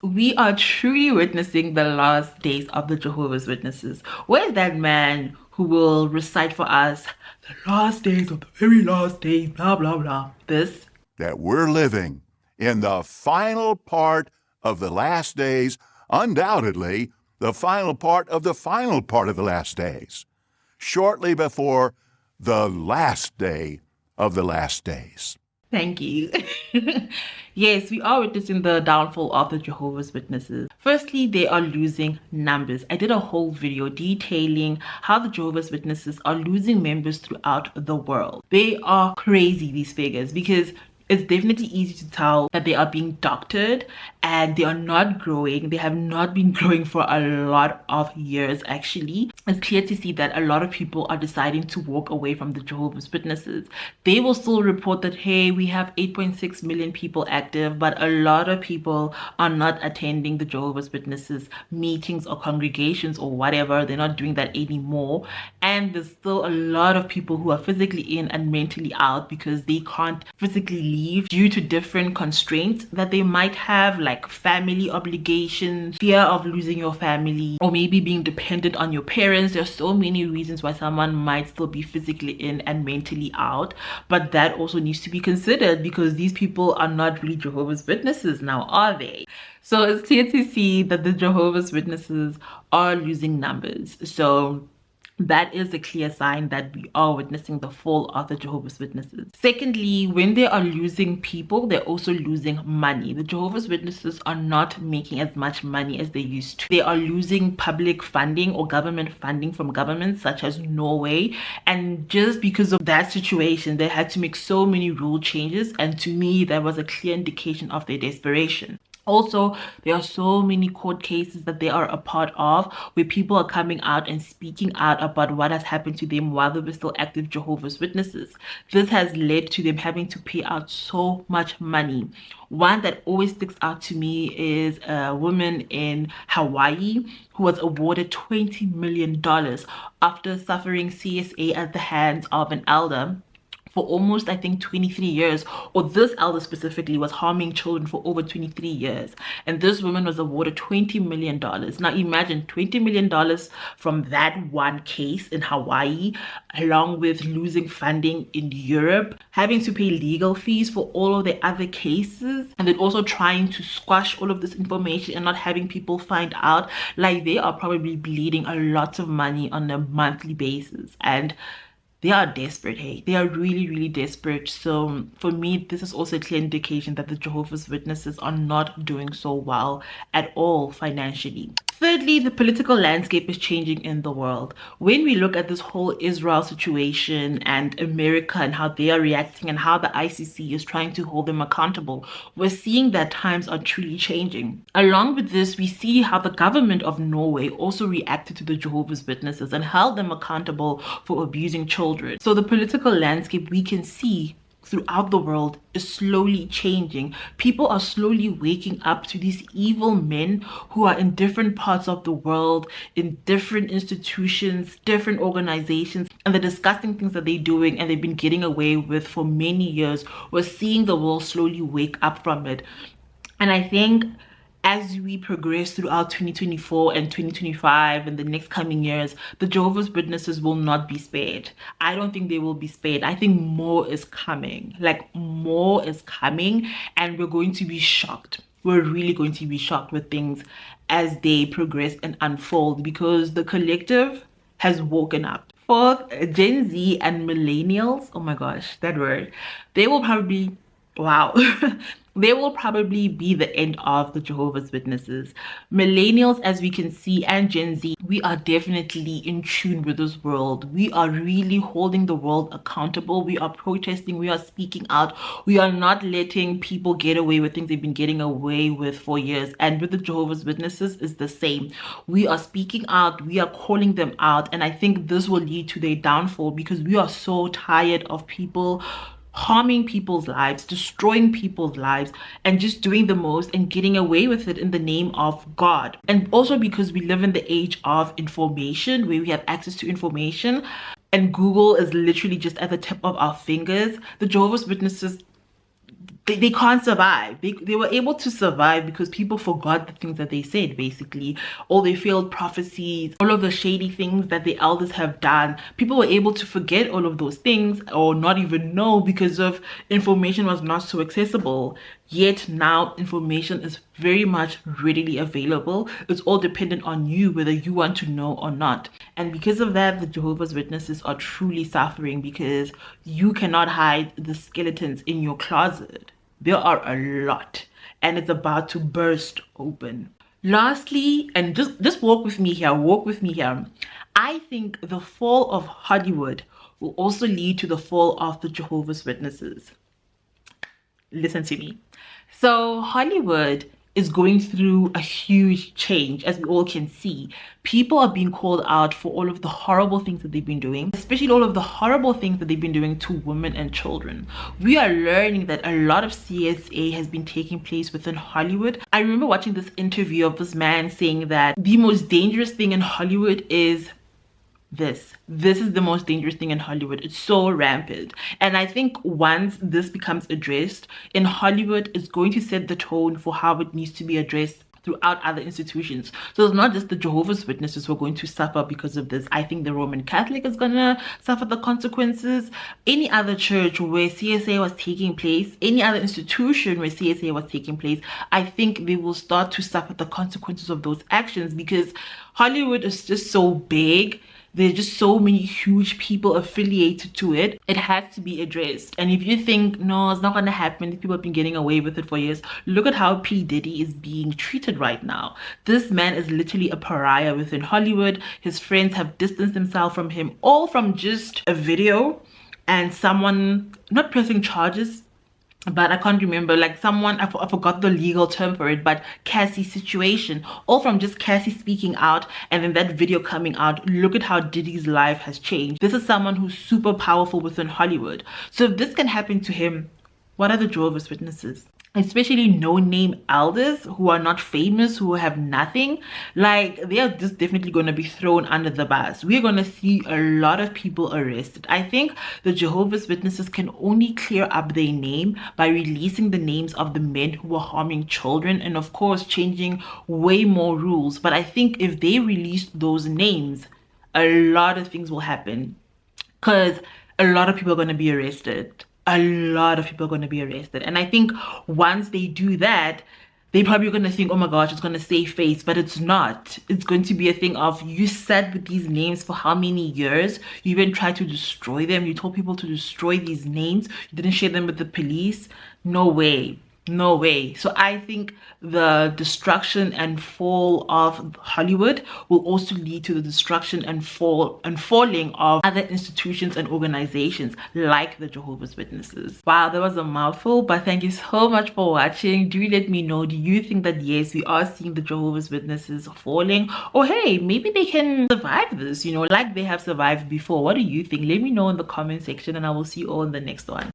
We are truly witnessing the last days of the Jehovah's Witnesses. Where's that man who will recite for us the last days of the very last days, blah, blah, blah? This. That we're living in the final part of the last days, undoubtedly the final part of the final part of the last days, shortly before the last day of the last days. Thank you. Yes, we are witnessing the downfall of the Jehovah's Witnesses. Firstly, they are losing numbers. I did a whole video detailing how the Jehovah's Witnesses are losing members throughout the world. They are crazy, these figures, because it's definitely easy to tell that they are being doctored and they are not growing. They have not been growing for a lot of years, actually. It's clear to see that a lot of people are deciding to walk away from the Jehovah's Witnesses. They will still report that, hey, we have 8.6 million people active, but a lot of people are not attending the Jehovah's Witnesses meetings or congregations or whatever. They're not doing that anymore. And there's still a lot of people who are physically in and mentally out because they can't physically leave due to different constraints that they might have, like family obligations, fear of losing your family, or maybe being dependent on your parents. There's so many reasons why someone might still be physically in and mentally out, but that also needs to be considered because these people are not really Jehovah's Witnesses now, are they? So it's clear to see that the Jehovah's Witnesses are losing numbers. So that is a clear sign that we are witnessing the fall of the Jehovah's Witnesses. Secondly, when they are losing people, they're also losing money. The Jehovah's Witnesses are not making as much money as they used to. They are losing public funding or government funding from governments such as Norway. And just because of that situation, they had to make so many rule changes. And to me, that was a clear indication of their desperation. Also, there are so many court cases that they are a part of where people are coming out and speaking out about what has happened to them while they were still active Jehovah's Witnesses. This has led to them having to pay out so much money. One that always sticks out to me is a woman in Hawaii who was awarded $20 million after suffering CSA at the hands of an elder for almost, I think, 23 years, or this elder specifically was harming children for over 23 years. And this woman was awarded $20 million. Now imagine $20 million from that one case in Hawaii, along with losing funding in Europe, having to pay legal fees for all of the other cases, and then also trying to squash all of this information and not having people find out. Like, they are probably bleeding a lot of money on a monthly basis. And they are desperate, hey. They are really, really desperate. So for me, this is also a clear indication that the Jehovah's Witnesses are not doing so well at all financially. Thirdly, the political landscape is changing in the world. When we look at this whole Israel situation and America and how they are reacting and how the ICC is trying to hold them accountable, we're seeing that times are truly changing. Along with this, we see how the government of Norway also reacted to the Jehovah's Witnesses and held them accountable for abusing children. So the political landscape we can see throughout the world is slowly changing. People are slowly waking up to these evil men who are in different parts of the world, in different institutions, different organizations, and the disgusting things that they're doing and they've been getting away with for many years. We're seeing the world slowly wake up from it. And I think as we progress throughout 2024 and 2025 and the next coming years, the Jehovah's Witnesses will not be spared. I don't think they will be spared. I think more is coming. Like, more is coming, and we're going to be shocked. We're really going to be shocked with things as they progress and unfold, because the collective has woken up. Fourth, Gen Z and Millenials, oh my gosh, that word, they will probably, wow. They will probably be the end of the Jehovah's Witnesses. Millennials, as we can see, and Gen Z, we are definitely in tune with this world. We are really holding the world accountable. We are protesting. We are speaking out. We are not letting people get away with things they've been getting away with for years. And with the Jehovah's Witnesses, it's the same. We are speaking out. We are calling them out. And I think this will lead to their downfall, because we are so tired of people harming people's lives, destroying people's lives, and just doing the most and getting away with it in the name of God. And also because we live in the age of information, where we have access to information, and Google is literally just at the tip of our fingers. The Jehovah's Witnesses, they can't survive. They were able to survive because people forgot the things that they said, basically. All the failed prophecies, all of the shady things that the elders have done. People were able to forget all of those things or not even know because of information was not so accessible. Yet now information is very much readily available. It's all dependent on you whether you want to know or not. And because of that, the Jehovah's Witnesses are truly suffering because you cannot hide the skeletons in your closet. There are a lot, and it's about to burst open. Lastly, and just walk with me here, I think the fall of Hollywood will also lead to the fall of the Jehovah's Witnesses. Listen to me. So Hollywood is going through a huge change, as we all can see. People are being called out for all of the horrible things that they've been doing, especially all of the horrible things that they've been doing to women and children. We are learning that a lot of CSA has been taking place within Hollywood. I remember watching this interview of this man saying that the most dangerous thing in Hollywood is this is the most dangerous thing in Hollywood. It's so rampant, and I think once this becomes addressed in Hollywood, it's going to set the tone for how it needs to be addressed throughout other institutions. So it's not just the Jehovah's Witnesses who are going to suffer because of this. I think the Roman Catholic is gonna suffer the consequences. Any other church where CSA was taking place, any other institution where CSA was taking place, I think they will start to suffer the consequences of those actions because Hollywood is just so big. There's just so many huge people affiliated to it. It has to be addressed. And if you think, no, it's not going to happen, people have been getting away with it for years, look at how P. Diddy is being treated right now. This man is literally a pariah within Hollywood. His friends have distanced themselves from him, all from just a video and someone not pressing charges, but I can't remember, like someone, I forgot the legal term for it, but Cassie's situation, all from just Cassie speaking out and then that video coming out. Look at how Diddy's life has changed. This is someone who's super powerful within Hollywood. So if this can happen to him, what are the Jehovah's Witnesses? Especially no-name elders who are not famous, who have nothing, like they are just definitely going to be thrown under the bus. We're going to see a lot of people arrested. I think the Jehovah's Witnesses can only clear up their name by releasing the names of the men who were harming children and of course changing way more rules. But I think if they release those names, a lot of things will happen because a lot of people are going to be arrested. A lot of people are going to be arrested, and I think once they do that, they're probably going to think, oh my gosh, it's going to save face, but it's not. It's going to be a thing of, you sat with these names for how many years? You even tried to destroy them. You told people to destroy these names. You didn't share them with the police. No way. No way. So I think the destruction and fall of Hollywood will also lead to the destruction and falling of other institutions and organizations like the Jehovah's Witnesses. Wow, that was a mouthful, but thank you so much for watching. Do let me know, do you think that yes, we are seeing the Jehovah's Witnesses falling, or hey, maybe they can survive this, you know, like they have survived before? What do you think? Let me know in the comment section, and I will see you all in the next one.